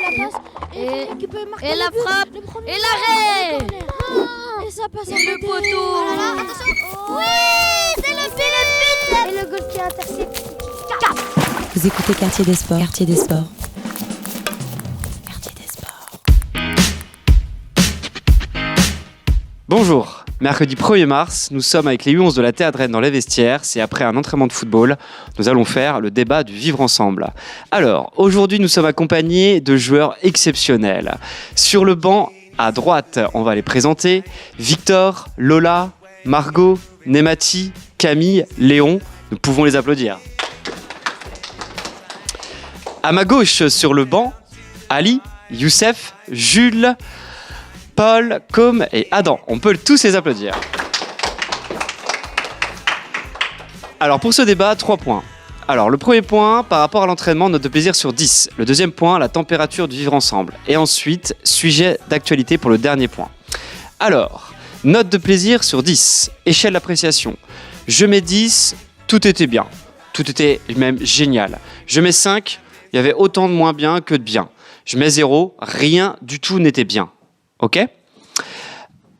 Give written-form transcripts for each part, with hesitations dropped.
la passe. Et la frappe. Et l'arrêt. Et ça passe Et le poteau. Attention. Oui, c'est le but. Et le goal qui est intercepté. Vous écoutez Quartier des Sports. Quartier des Sports. Quartier des Sports. Bonjour, mercredi 1er mars, nous sommes avec les U11 de la Théâtrenne dans les vestiaires. C'est après un entraînement de football, nous allons faire le débat du vivre ensemble. Alors, aujourd'hui nous sommes accompagnés de joueurs exceptionnels. Sur le banc, à droite, on va les présenter. Victor, Lola, Margot, Nemati, Camille, Léon, nous pouvons les applaudir. À ma gauche, sur le banc, Ali, Youssef, Jules, Paul, Com et Adam. On peut tous les applaudir. Alors pour ce débat, 3 points. Alors le premier point, par rapport à l'entraînement, note de plaisir sur 10. Le deuxième point, la température du vivre ensemble. Et ensuite, sujet d'actualité pour le dernier point. Alors, note de plaisir sur 10. Échelle d'appréciation. Je mets 10, tout était bien. Tout était même génial. Je mets 5, il y avait autant de moins bien que de bien. Je mets 0, rien du tout n'était bien. Ok ?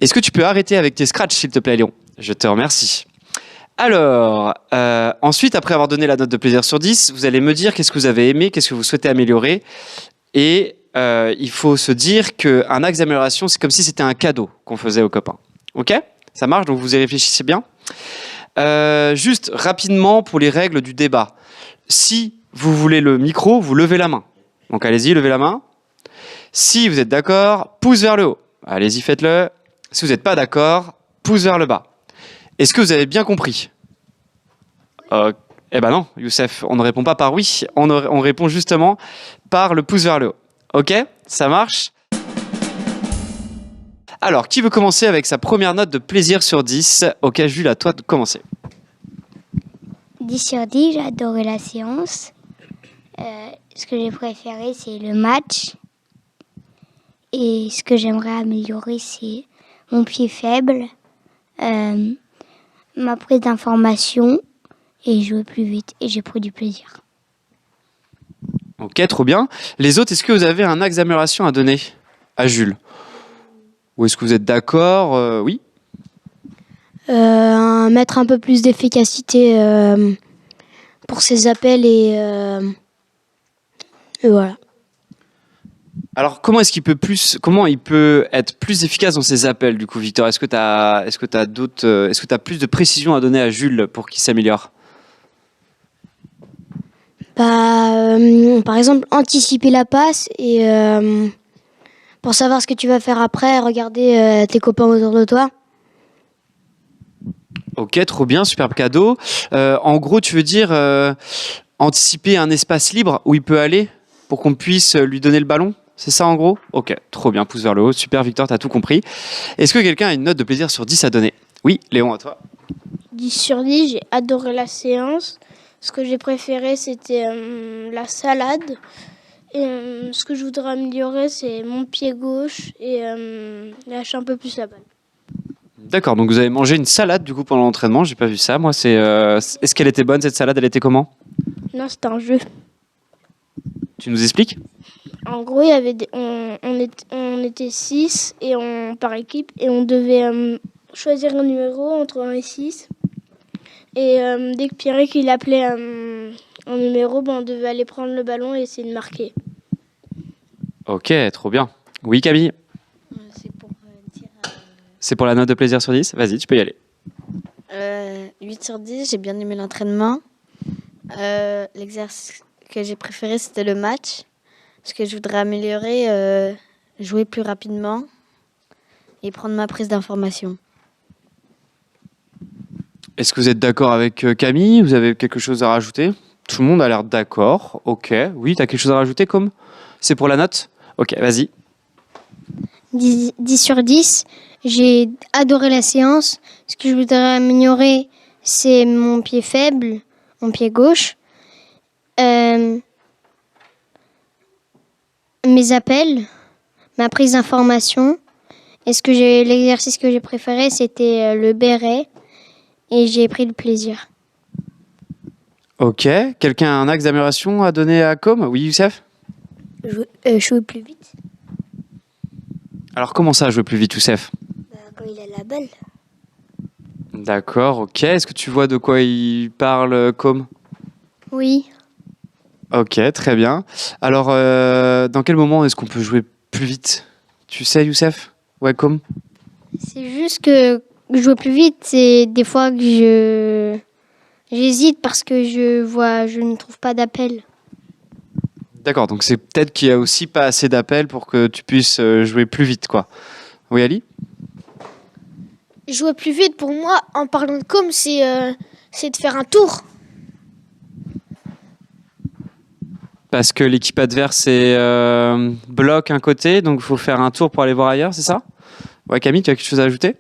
Est-ce que tu peux arrêter avec tes scratchs, s'il te plaît, Léon ? Je te remercie. Alors, ensuite, après avoir donné la note de plaisir sur 10, vous allez me dire qu'est-ce que vous avez aimé, qu'est-ce que vous souhaitez améliorer. Et il faut se dire qu'un axe d'amélioration, c'est comme si c'était un cadeau qu'on faisait aux copains. Ok ? Ça marche, donc vous y réfléchissez bien. Juste rapidement pour les règles du débat. Si vous voulez le micro, vous levez la main. Donc allez-y, levez la main. Si vous êtes d'accord, pouce vers le haut. Allez-y, faites-le. Si vous n'êtes pas d'accord, pouce vers le bas. Est-ce que vous avez bien compris ? Eh ben non, Youssef, on ne répond pas par oui, on répond justement par le pouce vers le haut. Ok ? Ça marche ? Alors, qui veut commencer avec sa première note de plaisir sur 10 ? Ok, Jules, à toi de commencer. 10 sur 10, j'ai adoré la séance. Ce que j'ai préféré, c'est le match. Et ce que j'aimerais améliorer, c'est mon pied faible, ma prise d'information et jouer plus vite. Et j'ai pris du plaisir. Ok, trop bien. Les autres, est-ce que vous avez un axe d'amélioration à donner à Jules ? Ou est-ce que vous êtes d'accord ? Oui ? Mettre un peu plus d'efficacité pour ses appels et voilà. Alors, comment il peut être plus efficace dans ses appels, du coup, Victor ? Est-ce que tu as plus de précision à donner à Jules pour qu'il s'améliore ? Par exemple, anticiper la passe et pour savoir ce que tu vas faire après, regarder tes copains autour de toi. Ok, trop bien, superbe cadeau. En gros, tu veux dire anticiper un espace libre où il peut aller pour qu'on puisse lui donner le ballon ? C'est ça en gros ? Ok, trop bien, pouce vers le haut. Super Victor, t'as tout compris. Est-ce que quelqu'un a une note de plaisir sur 10 à donner ? Oui, Léon, à toi. 10 sur 10, j'ai adoré la séance. Ce que j'ai préféré, c'était la salade. Et ce que je voudrais améliorer, c'est mon pied gauche et lâcher un peu plus la balle. D'accord, donc vous avez mangé une salade du coup pendant l'entraînement, j'ai pas vu ça. Moi, est-ce qu'elle était bonne cette salade ? Elle était comment ? Non, c'était un jeu. Tu nous expliques ? En gros, il y avait on était 6 par équipe et on devait choisir un numéro entre 1 et 6. Et dès que Pierrick il appelait un numéro, on devait aller prendre le ballon et essayer de marquer. Ok, trop bien. Oui, Camille ? C'est pour la note de plaisir sur 10 ? Vas-y, tu peux y aller. 8 sur 10, j'ai bien aimé l'entraînement. L'exercice que j'ai préféré, c'était le match. Ce que je voudrais améliorer, jouer plus rapidement et prendre ma prise d'information. Est-ce que vous êtes d'accord avec Camille ? Vous avez quelque chose à rajouter ? Tout le monde a l'air d'accord. Ok. Oui, tu as quelque chose à rajouter comme ? C'est pour la note ? Ok, vas-y. 10 sur 10, j'ai adoré la séance. Ce que je voudrais améliorer, c'est mon pied faible, mon pied gauche. Mes appels, ma prise d'information. L'exercice que j'ai préféré, c'était le béret. Et j'ai pris le plaisir. Ok. Quelqu'un a un axe d'amélioration à donner à Com ? Oui, Youssef ? Jouer plus vite. Alors comment ça, jouer plus vite, Youssef? Quand il a la balle. D'accord, ok. Est-ce que tu vois de quoi il parle, Com? Oui. Ok, très bien. Alors, dans quel moment est-ce qu'on peut jouer plus vite? Tu sais, Youssef? Ouais, Com? C'est juste que jouer plus vite, c'est des fois que j'hésite parce que je ne trouve pas d'appel. D'accord, donc c'est peut-être qu'il y a aussi pas assez d'appels pour que tu puisses jouer plus vite, quoi. Oui, Ali? Jouer plus vite, pour moi, en parlant de com, c'est de faire un tour. Parce que l'équipe adverse bloque un côté, donc il faut faire un tour pour aller voir ailleurs, c'est ça? Ouais, Camille, tu as quelque chose à ajouter?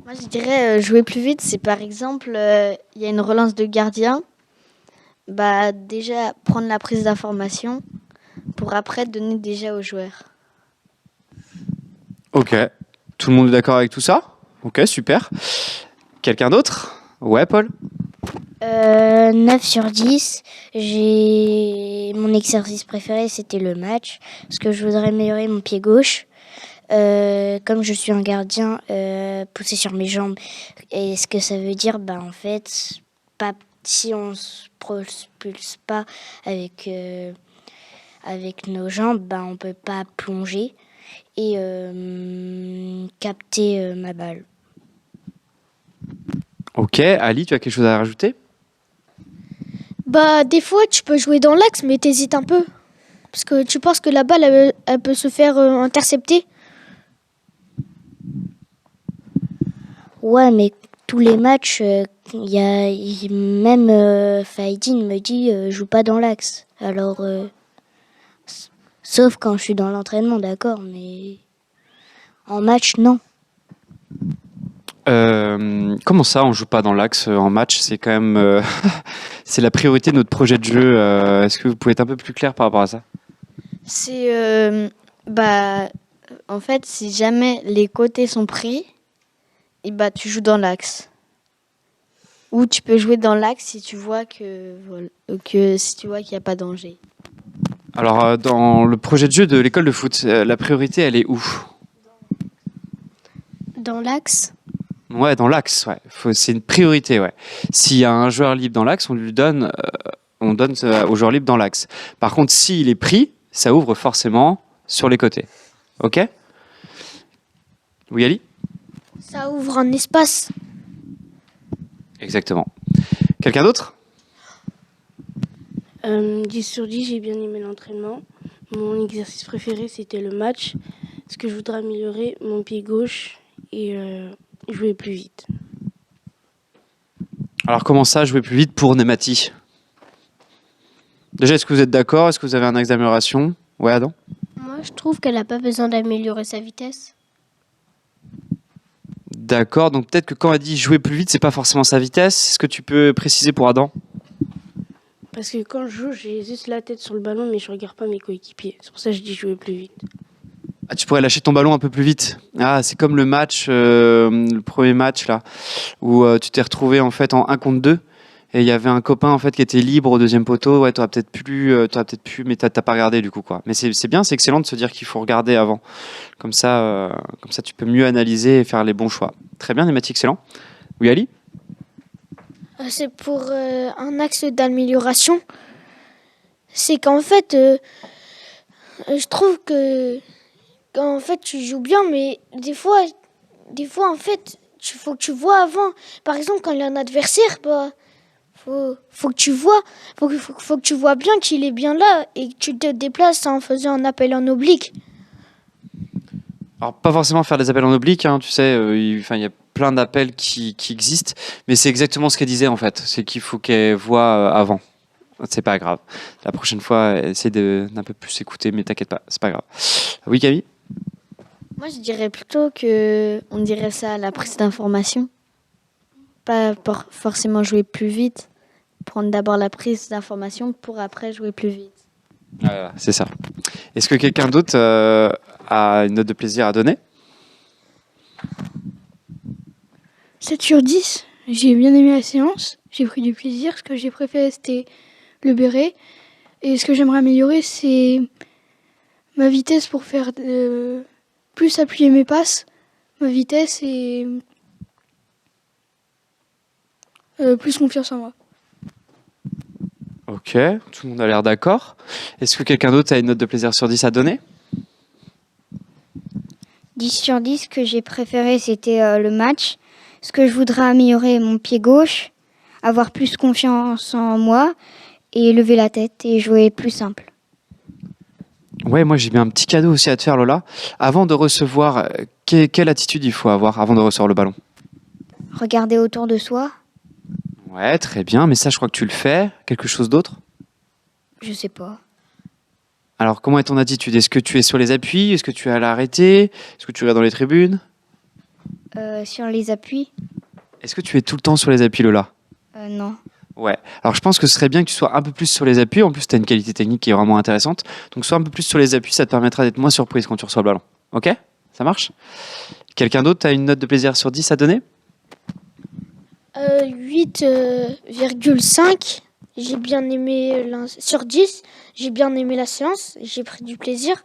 Moi, je dirais jouer plus vite, c'est par exemple, il y a une relance de gardien. Bah, déjà, prendre la prise d'information pour après donner déjà aux joueurs. Ok. Tout le monde est d'accord avec tout ça? Ok, super. Quelqu'un d'autre? Ouais, Paul? 9 sur 10. Mon exercice préféré, c'était le match. Parce que je voudrais améliorer mon pied gauche. Comme je suis un gardien, pousser sur mes jambes. Et ce que ça veut dire, bah, en fait, si on se propulse pas avec nos jambes, bah, on peut pas plonger et capter ma balle. Ok, Ali, tu as quelque chose à rajouter? Bah, des fois, tu peux jouer dans l'axe, mais t'hésites un peu. Parce que tu penses que la balle, elle peut se faire intercepter. Ouais, mais tous les matchs, même Faïdine me dit joue pas dans l'axe. Alors, sauf quand je suis dans l'entraînement, d'accord, mais en match, non. Comment ça, on joue pas dans l'axe en match? C'est quand même c'est la priorité de notre projet de jeu. Est-ce que vous pouvez être un peu plus clair par rapport à ça? C'est, bah, en fait, si jamais les côtés sont pris, et bah, tu joues dans l'axe. Ou tu peux jouer dans l'axe si tu vois si tu vois qu'il n'y a pas danger. Alors, dans le projet de jeu de l'école de foot, la priorité, elle est où? Dans l'axe. Ouais, dans l'axe, ouais. C'est une priorité, ouais. S'il y a un joueur libre dans l'axe, on donne au joueur libre dans l'axe. Par contre, s'il est pris, ça ouvre forcément sur les côtés. Ok? Oui, Ali? Ça ouvre un espace. Exactement. Quelqu'un d'autre? 10 sur 10, j'ai bien aimé l'entraînement. Mon exercice préféré, c'était le match. Ce que je voudrais améliorer, mon pied gauche et jouer plus vite. Alors, comment ça, jouer plus vite pour Nemati? Déjà, est-ce que vous êtes d'accord? Est-ce que vous avez un axe d'amélioration? Ouais, Adam? Moi, je trouve qu'elle n'a pas besoin d'améliorer sa vitesse. D'accord, donc peut-être que quand elle dit jouer plus vite, c'est pas forcément sa vitesse. Est-ce que tu peux préciser pour Adam? Parce que quand je joue, j'ai juste la tête sur le ballon, mais je regarde pas mes coéquipiers. C'est pour ça que je dis jouer plus vite. Ah, tu pourrais lâcher ton ballon un peu plus vite. Ah, c'est comme le match, le premier match là, où tu t'es retrouvé en fait en 1 contre 2 et il y avait un copain en fait qui était libre au deuxième poteau. Ouais, t'aurais peut-être pu, mais t'as pas regardé du coup quoi. Mais c'est bien, c'est excellent de se dire qu'il faut regarder avant. Comme ça, tu peux mieux analyser et faire les bons choix. Très bien, Nématie, excellent. Oui, Ali? C'est pour un axe d'amélioration. C'est qu'en fait, je trouve que en fait, tu joues bien, mais des fois en fait, faut que tu vois avant. Par exemple, quand il y a un adversaire, bah, faut que tu vois, faut que tu vois bien qu'il est bien là et que tu te déplaces en faisant un appel en oblique. Alors, pas forcément faire des appels en oblique, hein, tu sais, il y a plein d'appels qui existent, mais c'est exactement ce qu'elle disait en fait, c'est qu'il faut qu'elle voit avant. C'est pas grave. La prochaine fois, essaie d'un peu plus écouter, mais t'inquiète pas, c'est pas grave. Oui, Camille? Moi, je dirais plutôt on dirait ça la prise d'information. Pas forcément jouer plus vite. Prendre d'abord la prise d'information pour après jouer plus vite. Voilà, c'est ça. Est-ce que quelqu'un d'autre a une note de plaisir à donner? 7 sur 10, j'ai bien aimé la séance. J'ai pris du plaisir. Ce que j'ai préféré, c'était le béret. Et ce que j'aimerais améliorer, c'est ma vitesse pour faire plus appuyer mes passes, ma vitesse et plus confiance en moi. Ok, tout le monde a l'air d'accord. Est-ce que quelqu'un d'autre a une note de plaisir sur 10 à donner? 10 sur 10, ce que j'ai préféré, c'était le match. Ce que je voudrais améliorer, mon pied gauche, avoir plus confiance en moi et lever la tête et jouer plus simple. Ouais, moi j'ai mis un petit cadeau aussi à te faire, Lola. Avant de recevoir, quelle attitude il faut avoir avant de recevoir le ballon? Regarder autour de soi, Ouais, très bien, mais ça je crois que tu le fais. Quelque chose d'autre? je sais pas. Alors comment est ton attitude? Est-ce que tu es sur les appuis? Est-ce que tu es à l'arrêté? Est-ce que tu es dans les tribunes? Sur les appuis, Est-ce que tu es tout le temps sur les appuis, Lola? non. Ouais. Alors je pense que ce serait bien que tu sois un peu plus sur les appuis. En plus, tu as une qualité technique qui est vraiment intéressante. Donc sois un peu plus sur les appuis, ça te permettra d'être moins surprise quand tu reçois le ballon. Ok? Ça marche? Quelqu'un d'autre a une note de plaisir sur 10 à donner? 8,5. J'ai bien aimé sur 10. J'ai bien aimé la séance. J'ai pris du plaisir.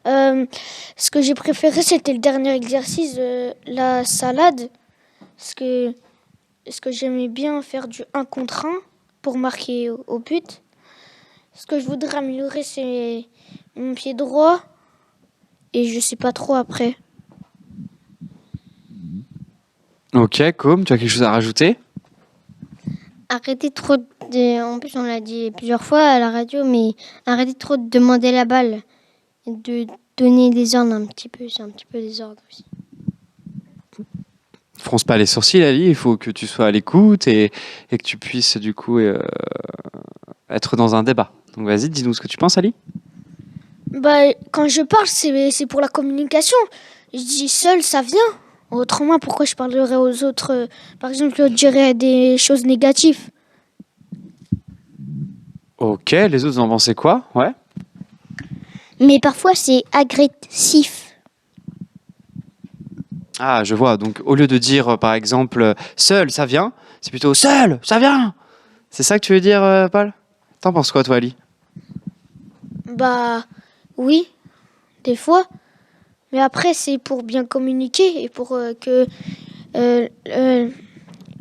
Ce que j'ai préféré, c'était le dernier exercice, la salade. Ce que j'aimais bien faire du 1 contre 1 pour marquer au but. Ce que je voudrais améliorer, c'est mon pied droit. Et je sais pas trop après. Ok, Com, tu as quelque chose à rajouter? Arrêtez trop de... En plus, on l'a dit plusieurs fois à la radio, mais arrêtez trop de demander la balle. Et de donner des ordres un petit peu. C'est un petit peu des ordres aussi. Fronce pas les sourcils, Ali. Il faut que tu sois à l'écoute et que tu puisses du coup être dans un débat. Donc vas-y, dis-nous ce que tu penses, Ali. Bah, quand je parle, c'est pour la communication. Je dis seul, ça vient. Autrement, pourquoi je parlerais aux autres par exemple, je dirais des choses négatives. Ok, les autres en pensaient quoi? Ouais. Mais parfois, c'est agressif. Ah, je vois. Donc au lieu de dire par exemple seul, ça vient, c'est plutôt seul, ça vient. C'est ça que tu veux dire, Paul? T'en penses quoi, toi, Ali? Bah, oui, des fois. Mais après, c'est pour bien communiquer et pour que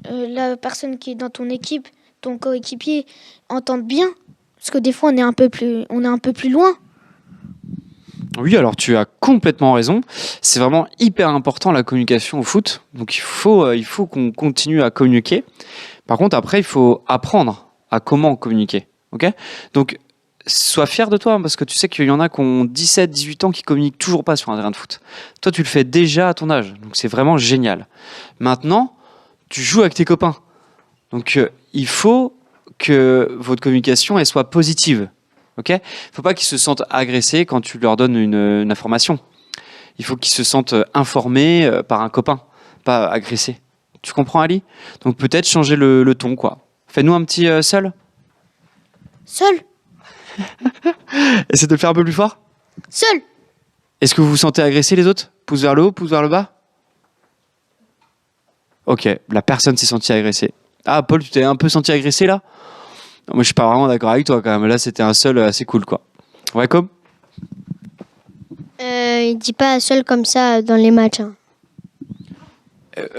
la personne qui est dans ton équipe, ton coéquipier, entende bien. Parce que des fois, on est un peu plus loin. Oui, alors tu as complètement raison. C'est vraiment hyper important la communication au foot. Donc il faut qu'on continue à communiquer. Par contre, après, il faut apprendre à comment communiquer. Ok? Donc, sois fier de toi hein, parce que tu sais qu'il y en a qui ont 17, 18 ans qui communiquent toujours pas sur un terrain de foot. Toi, tu le fais déjà à ton âge. Donc, c'est vraiment génial. Maintenant, tu joues avec tes copains. Donc, il faut que votre communication elle soit positive. Ok? Faut pas qu'ils se sentent agressés quand tu leur donnes une information. Il faut qu'ils se sentent informés par un copain, pas agressés. Tu comprends, Ali? Donc peut-être changer le ton, quoi. Fais-nous un petit seul. Seul, Essaie de le faire un peu plus fort. seul. Est-ce que vous vous sentez agressé, les autres? Pouce vers le haut, pouce vers le bas. Ok, la personne s'est sentie agressée. Ah, Paul, tu t'es un peu senti agressé, là? Non, moi, je suis pas vraiment d'accord avec toi, quand même. Là, c'était un seul assez cool, quoi. Ouais, comme? Il dit pas seul comme ça dans les matchs. Hein.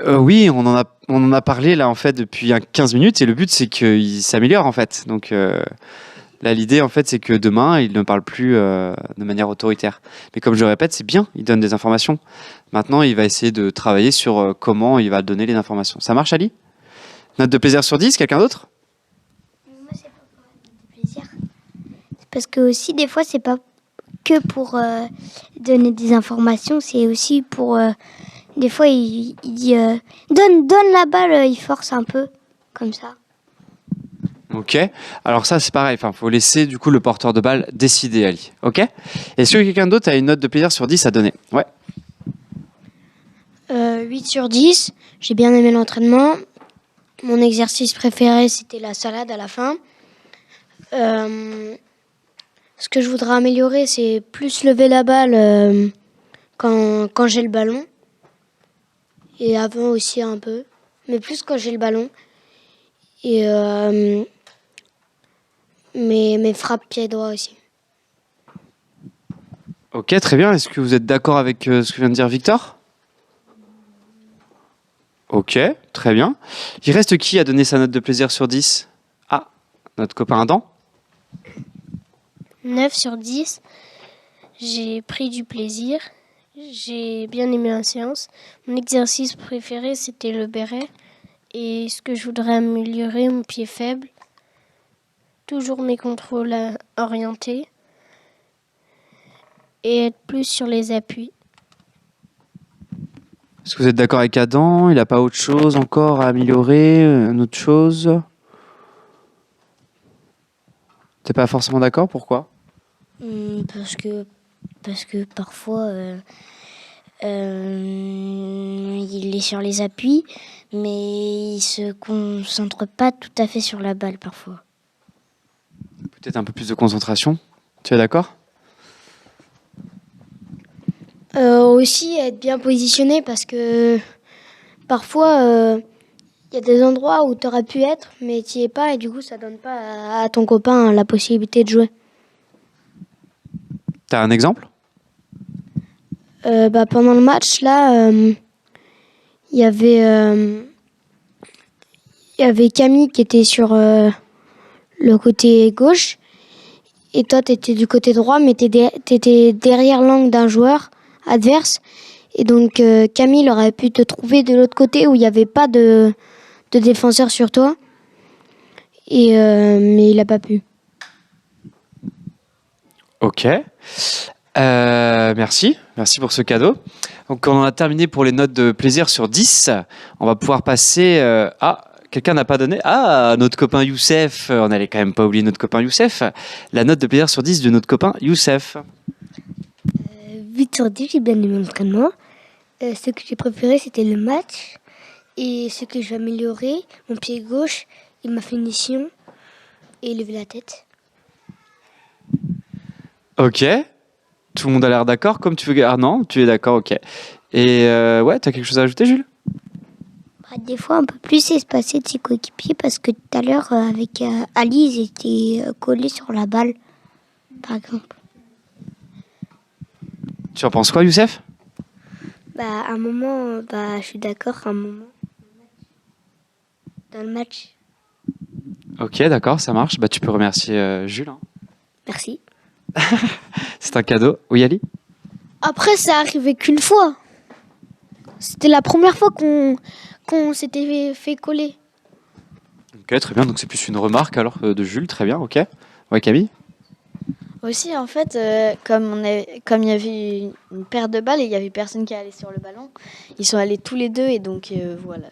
Oui, on en a parlé là en fait depuis 15 minutes et le but c'est qu'il s'améliore en fait. Donc là l'idée en fait c'est que demain il ne parle plus de manière autoritaire. Mais comme je le répète, c'est bien, il donne des informations. Maintenant il va essayer de travailler sur comment il va donner les informations. Ça marche Ali? Note de plaisir sur 10, quelqu'un d'autre? Moi, c'est pas pour le plaisir. C'est parce que aussi, des fois, c'est pas que pour donner des informations, c'est aussi pour... des fois, il dit donne la balle, il force un peu, comme ça. Ok, alors ça c'est pareil, il faut laisser du coup le porteur de balle décider Ali. Ok? Est-ce que quelqu'un d'autre a une note de plaisir sur 10 à donner? Ouais. 8 sur 10. J'ai bien aimé l'entraînement. Mon exercice préféré, c'était la salade à la fin. Ce que je voudrais améliorer, c'est plus lever la balle quand j'ai le ballon. Et avant aussi un peu. Mais plus quand j'ai le ballon. Et mes frappes pied droit aussi. Ok, très bien. Est-ce que vous êtes d'accord avec ce que vient de dire Victor? Ok, très bien. Il reste qui a donné sa note de plaisir sur 10? Ah, notre copain Adam. 9 sur 10. J'ai pris du plaisir. J'ai bien aimé la séance. Mon exercice préféré, c'était le béret. Et ce que je voudrais améliorer, mon pied faible. Toujours mes contrôles orientés. Et être plus sur les appuis. Est-ce que vous êtes d'accord avec Adam? Il n'a pas autre chose encore à améliorer? Une autre chose? T'es pas forcément d'accord? Pourquoi? Parce que parfois, il est sur les appuis, mais il se concentre pas tout à fait sur la balle parfois. Peut-être un peu plus de concentration? Tu es d'accord? Aussi être bien positionné parce que parfois il y a des endroits où tu aurais pu être mais tu n'y es pas et du coup ça donne pas à ton copain la possibilité de jouer. T'as un exemple? Pendant le match là il y avait Camille qui était sur le côté gauche et toi tu étais du côté droit mais t'étais derrière l'angle d'un joueur adverse. Et donc Camille aurait pu te trouver de l'autre côté où il n'y avait pas de défenseur sur toi. Mais il n'a pas pu. Ok. Merci pour ce cadeau. Donc on en a terminé pour les notes de plaisir sur 10. On va pouvoir passer quelqu'un n'a pas donné. Ah, notre copain Youssef. On n'allait quand même pas oublier notre copain Youssef. La note de plaisir sur 10 de notre copain Youssef. 8 sur 10, j'ai bien aimé l'entraînement. Ce que j'ai préféré, c'était le match. Et ce que je vais améliorer, mon pied gauche et ma finition et lever la tête. Ok. Tout le monde a l'air d'accord comme tu veux. Ah non, tu es d'accord, ok. Et ouais, t'as quelque chose à ajouter, Jules? Des fois, un peu plus espacé de ses coéquipiers parce que tout à l'heure, avec Ali, ils étaient collés sur la balle, par exemple. Tu en penses quoi, Youssef? À un moment, je suis d'accord, à un moment. Dans le match. Ok, d'accord, ça marche. Tu peux remercier Jules. Hein. Merci. C'est un cadeau. Oui, Ali? Après, ça arrivait qu'une fois. C'était la première fois qu'on s'était fait coller. Ok, très bien. Donc c'est plus une remarque alors de Jules. Très bien, ok. Ouais, Camille? Aussi, en fait, comme il y avait une paire de balles et il y avait personne qui allait sur le ballon, ils sont allés tous les deux et donc voilà.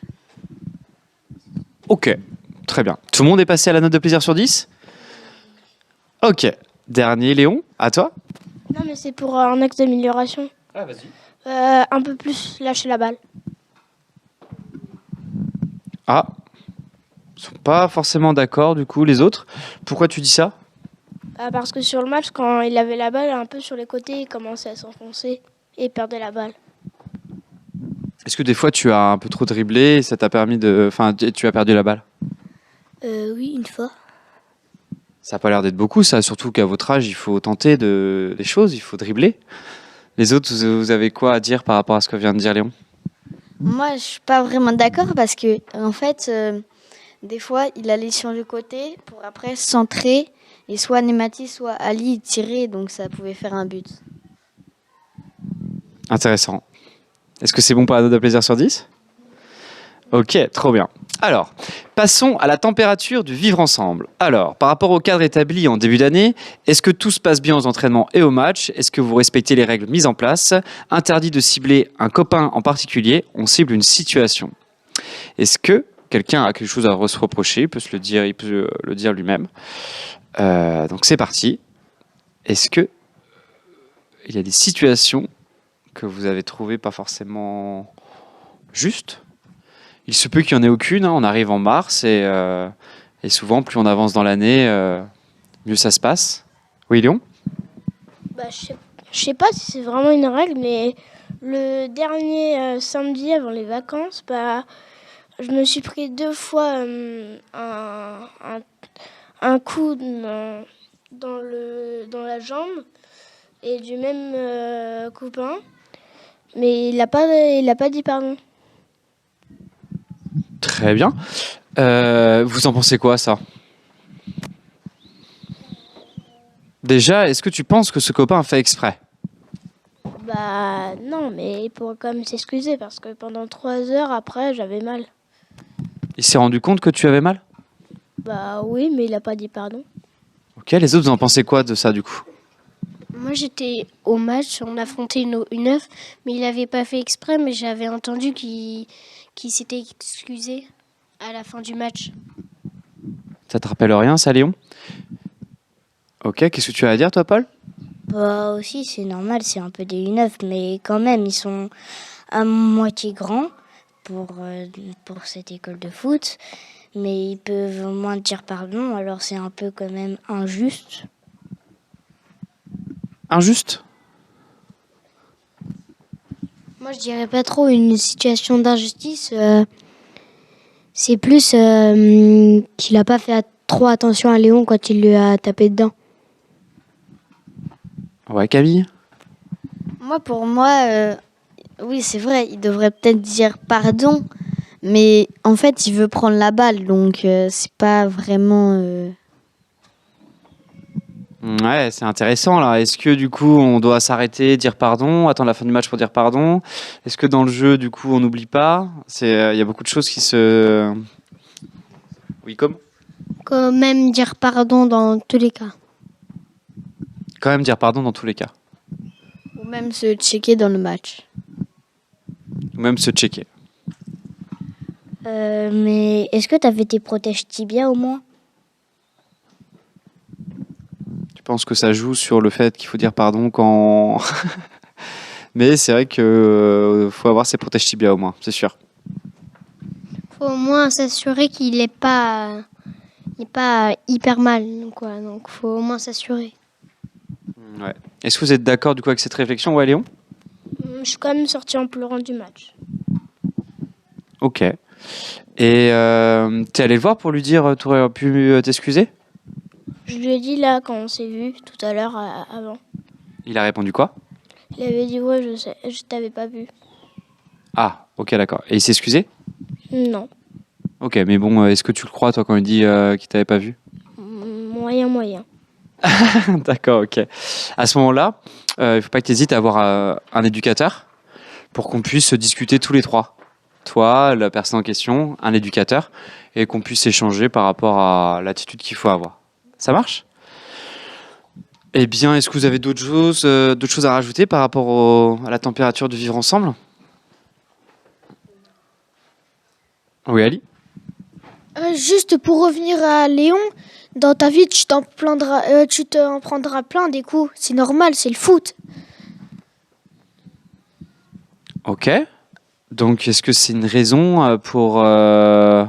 Ok, très bien. Tout le monde est passé à la note de plaisir sur 10? Ok. Dernier, Léon, à toi? Non, mais c'est pour un axe d'amélioration. Ah, vas-y. Un peu plus lâcher la balle. Ah, ils sont pas forcément d'accord du coup, les autres. Pourquoi tu dis ça? Parce que sur le match, quand il avait la balle un peu sur les côtés, il commençait à s'enfoncer et perdait la balle. Est-ce que des fois tu as un peu trop dribblé et ça t'a permis de... Enfin, tu as perdu la balle? Oui, une fois. Ça n'a pas l'air d'être beaucoup, ça. Surtout qu'à votre âge, il faut tenter des choses, il faut dribbler. Les autres, vous avez quoi à dire par rapport à ce que vient de dire Léon? Moi, je suis pas vraiment d'accord parce que en fait, des fois, il allait sur le côté pour après centrer et soit Nemati, soit Ali tirer, donc ça pouvait faire un but. Intéressant. Est-ce que c'est bon pour la note de plaisir sur 10? Ok, trop bien. Alors, passons à la température du vivre ensemble. Alors, par rapport au cadre établi en début d'année, est-ce que tout se passe bien aux entraînements et au match? Est-ce que vous respectez les règles mises en place? Interdit de cibler un copain en particulier, on cible une situation. Est-ce que quelqu'un a quelque chose à se reprocher? Il peut le dire lui-même. Donc c'est parti. Est-ce que il y a des situations que vous avez trouvées pas forcément justes? Il se peut qu'il n'y en ait aucune. Hein. On arrive en mars et souvent, plus on avance dans l'année, mieux ça se passe. Oui, Léon? Je sais pas si c'est vraiment une règle, mais le dernier samedi avant les vacances, je me suis pris 2 fois un coup dans la jambe et du même copain, mais il a pas dit pardon. Très bien. Vous en pensez quoi, ça? Déjà, est-ce que tu penses que ce copain a fait exprès? Bah non, mais il pourrait quand même s'excuser parce que pendant 3 heures après, j'avais mal. Il s'est rendu compte que tu avais mal? Bah oui, mais il a pas dit pardon. Ok, les autres, vous en pensez quoi de ça, du coup? Moi, j'étais au match, on affrontait une œuf, mais il n'avait pas fait exprès, mais j'avais entendu qu'il s'était excusé à la fin du match. Ça te rappelle rien, ça, Léon? Ok, qu'est-ce que tu as à dire, toi, Paul? Bah aussi, c'est normal, c'est un peu des U9, mais quand même, ils sont à moitié grands pour cette école de foot. Mais ils peuvent au moins dire pardon, alors c'est un peu quand même injuste. Injuste? Moi, je dirais pas trop une situation d'injustice. C'est plus qu'il a pas fait trop attention à Léon quand il lui a tapé dedans. Ouais, Camille? Moi, pour moi, oui, c'est vrai, il devrait peut-être dire pardon, mais en fait, il veut prendre la balle, donc c'est pas vraiment... Ouais, c'est intéressant, là. Est-ce que, du coup, on doit s'arrêter, dire pardon, attendre la fin du match pour dire pardon? Est-ce que dans le jeu, du coup, on n'oublie pas? Il y a beaucoup de choses qui se... Oui, comme? Quand même dire pardon dans tous les cas. Quand même dire pardon dans tous les cas. Ou même se checker dans le match. Ou même se checker. Mais est-ce que tu avais tes protèges tibia au moins? Tu penses que ça joue sur le fait qu'il faut dire pardon quand... Mais c'est vrai que faut avoir ses protèges tibia au moins, c'est sûr. Faut au moins s'assurer qu'il n'est pas hyper mal, quoi. Donc faut au moins s'assurer. Ouais. Est-ce que vous êtes d'accord du coup avec cette réflexion, ouais, Léon? Je suis quand même sortie en pleurant du match. Ok. Et t'es allé le voir pour lui dire tu aurais pu t'excuser? Je lui ai dit là quand on s'est vu tout à l'heure avant. Il a répondu quoi? Il avait dit ouais, je t'avais pas vu. Ah, ok, d'accord. Et il s'est excusé? Non, Ok, mais bon, est-ce que tu le crois toi quand il dit qu'il t'avait pas vu? moyen. D'accord, ok. À ce moment-là, il faut pas que tu hésites à avoir un éducateur pour qu'on puisse discuter tous les trois. Toi, la personne en question, un éducateur, et qu'on puisse échanger par rapport à l'attitude qu'il faut avoir. Ça marche? Eh bien, est-ce que vous avez d'autres choses à rajouter par rapport à la température de vivre ensemble? Oui, Ali? Juste pour revenir à Léon, dans ta vie, tu t'en prendras plein des coups. C'est normal, c'est le foot. Ok. Donc, est-ce que c'est une raison pour que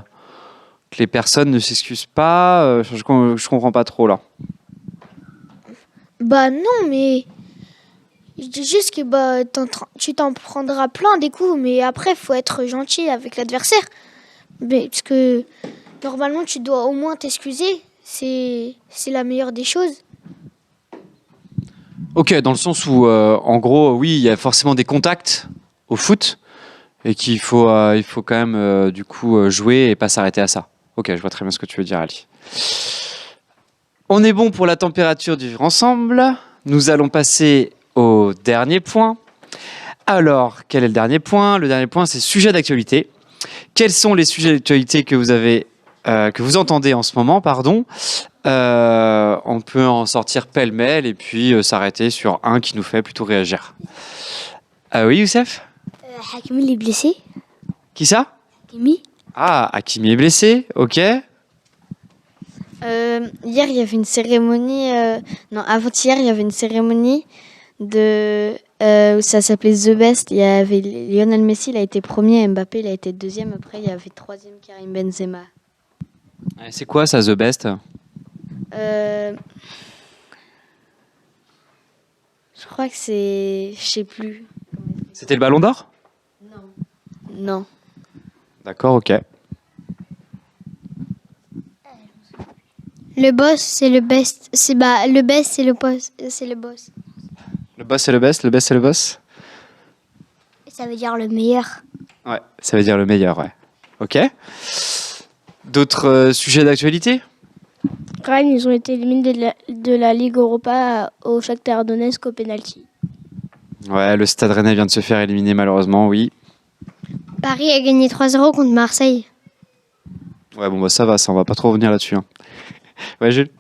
les personnes ne s'excusent pas? Je comprends pas trop là. Bah non, mais je dis juste que tu t'en prendras plein des coups, mais après, faut être gentil avec l'adversaire. Mais parce que normalement, tu dois au moins t'excuser. C'est la meilleure des choses. Ok, dans le sens où, en gros, oui, il y a forcément des contacts au foot et qu'il faut, il faut quand même, du coup, jouer et pas s'arrêter à ça. Ok, je vois très bien ce que tu veux dire, Ali. On est bon pour la température du vivre ensemble. Nous allons passer au dernier point. Alors, quel est le dernier point? Le dernier point, c'est sujet d'actualité. Quels sont les sujets d'actualité que vous entendez en ce moment, pardon? On peut en sortir pêle-mêle et puis s'arrêter sur un qui nous fait plutôt réagir. Oui, Youssef? Hakimi, il est blessé. Qui ça? Hakimi. Ah, Hakimi est blessé, ok. Hier, il y avait une cérémonie... non, avant-hier, il y avait une cérémonie où ça s'appelait The Best. Il y avait Lionel Messi, il a été premier, Mbappé, il a été deuxième. Après, il y avait troisième, Karim Benzema. C'est quoi ça, The Best? Je crois que c'est... Je sais plus. C'était le Ballon d'Or? Non. D'accord, ok. Le boss, c'est le best. Le best, c'est le boss. C'est le boss. boss c'est le best, le best c'est le boss. Ça veut dire le meilleur. Ouais, ça veut dire le meilleur, ouais. Ok. D'autres sujets d'actualité? Rennes, ils ont été éliminés de la Ligue Europa au Shakhtar Donetsk au penalty. Ouais, le Stade Rennais vient de se faire éliminer malheureusement, oui. Paris a gagné 3-0 contre Marseille. Ouais, bon bah ça va, ça on va pas trop revenir là-dessus. Hein. Ouais, Jules?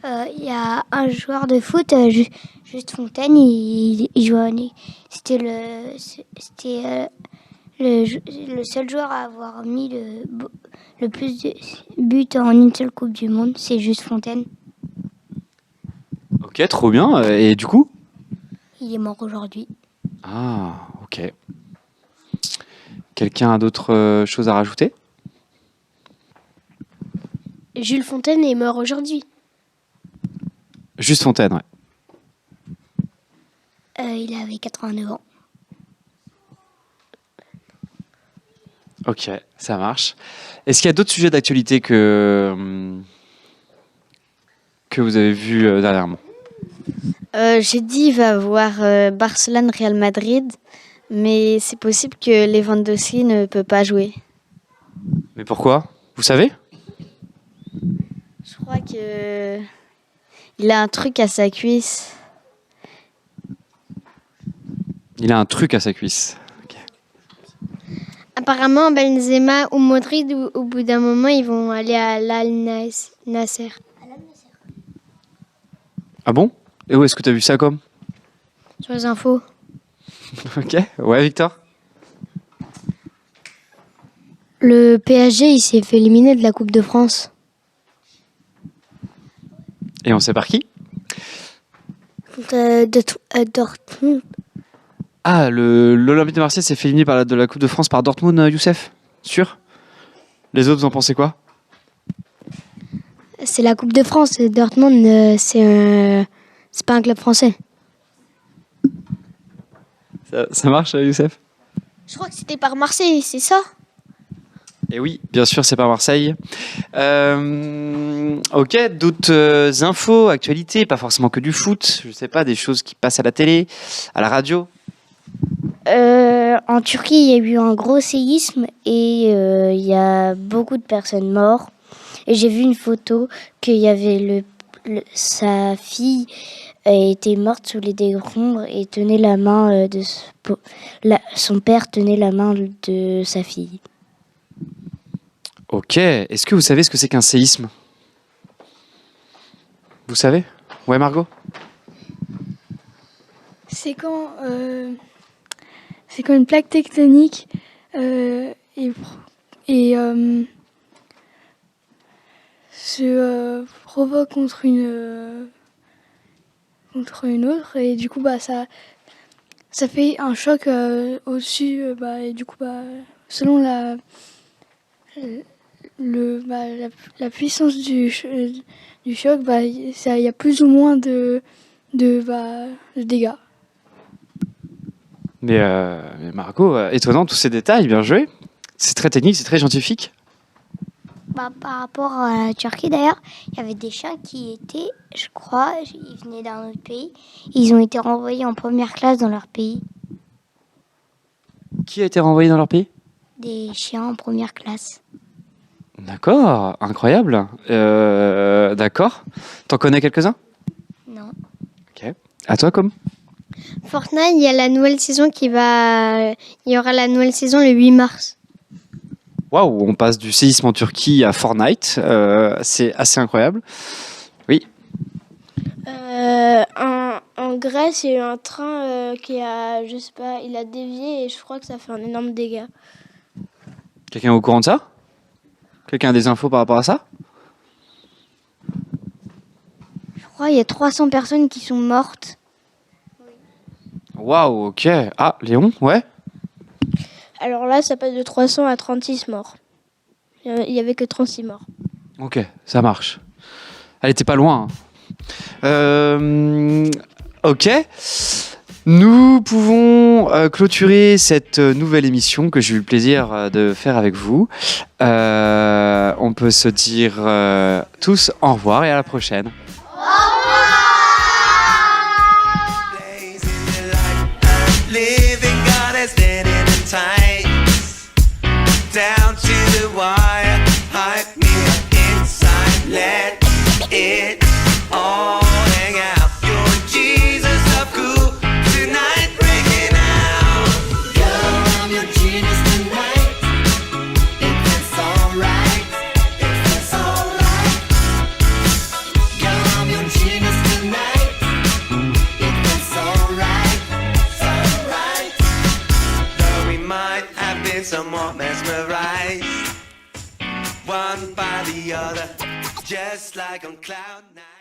Il y a un joueur de foot, Juste Fontaine, il jouait C'était le seul joueur à avoir mis le plus de buts en une seule Coupe du Monde. C'est Juste Fontaine. Ok, trop bien. Et du coup? Il est mort aujourd'hui. Ah, ok. Quelqu'un a d'autres choses à rajouter? Jules Fontaine est mort aujourd'hui. Juste Fontaine, ouais. Il avait 89 ans. Ok, ça marche. Est-ce qu'il y a d'autres sujets d'actualité que vous avez vus dernièrement? J'ai dit il va y avoir Barcelone-Real Madrid, mais c'est possible que Lewandowski ne peut pas jouer. Mais pourquoi? Vous savez? Je crois que il a un truc à sa cuisse. Il a un truc à sa cuisse. Ok. Apparemment, Benzema ou Modric, au bout d'un moment, ils vont aller à l'Al-Nasser. Ah bon? Et où est-ce que tu as vu ça comme? Sur les infos. Ok, ouais, Victor? Le PSG, il s'est fait éliminer de la Coupe de France. Et on sait par qui? Dortmund. Ah, l'Olympique de Marseille s'est fait éliminer de la Coupe de France par Dortmund, Youssef? Sûr? Les autres, vous en pensez quoi? C'est la Coupe de France. Et Dortmund, c'est pas un club français. Ça marche, Youssef? Je crois que c'était par Marseille, c'est ça? Et oui, bien sûr, c'est par Marseille. Ok, d'autres infos, actualités, pas forcément que du foot, je sais pas, des choses qui passent à la télé, à la radio. En Turquie, il y a eu un gros séisme et il y a beaucoup de personnes mortes. Et j'ai vu une photo qu'il y avait sa fille était morte sous les décombres et tenait la main son père tenait la main de sa fille. Ok, est-ce que vous savez ce que c'est qu'un séisme? Vous savez? Ouais, Margot? C'est quand une plaque tectonique se provoque contre une autre et du coup ça fait un choc au-dessus et du coup selon la puissance du choc il y a plus ou moins de dégâts. Mais Margot, étonnant tous ces détails, bien joué. C'est très technique, c'est très scientifique. Par rapport à la Turquie d'ailleurs, il y avait des chats qui étaient, je crois, ils venaient d'un autre pays. Ils ont été renvoyés en première classe dans leur pays. Qui a été renvoyé dans leur pays? Des chiens en première classe. D'accord, incroyable. D'accord. T'en connais quelques-uns? Non. Ok. À toi, comme? Fortnite, il y a la nouvelle saison il y aura la nouvelle saison le 8 mars. Waouh, on passe du séisme en Turquie à Fortnite. C'est assez incroyable. Oui. En Grèce, il y a eu un train qui a, je sais pas, il a dévié et je crois que ça fait un énorme dégât. Quelqu'un est au courant de ça? Quelqu'un a des infos par rapport à ça? Je crois qu'il y a 300 personnes qui sont mortes. Waouh, ok. Ah, Léon, ouais? Alors là, ça passe de 300 à 36 morts. Il y avait que 36 morts. Ok, ça marche. Elle était pas loin. Ok. Nous pouvons clôturer cette nouvelle émission que j'ai eu le plaisir de faire avec vous. On peut se dire tous au revoir et à la prochaine. They Living God is dead in the tights, down to the wire. Hype me inside, let it all hang out. You're Jesus of cool tonight, breaking out. Girl, I'm your genius tonight. It feels alright, it feels alright. Girl, I'm your genius tonight. It feels alright, it's alright. Though we might have been somewhat mesmerized, one by the other, just like on cloud nine.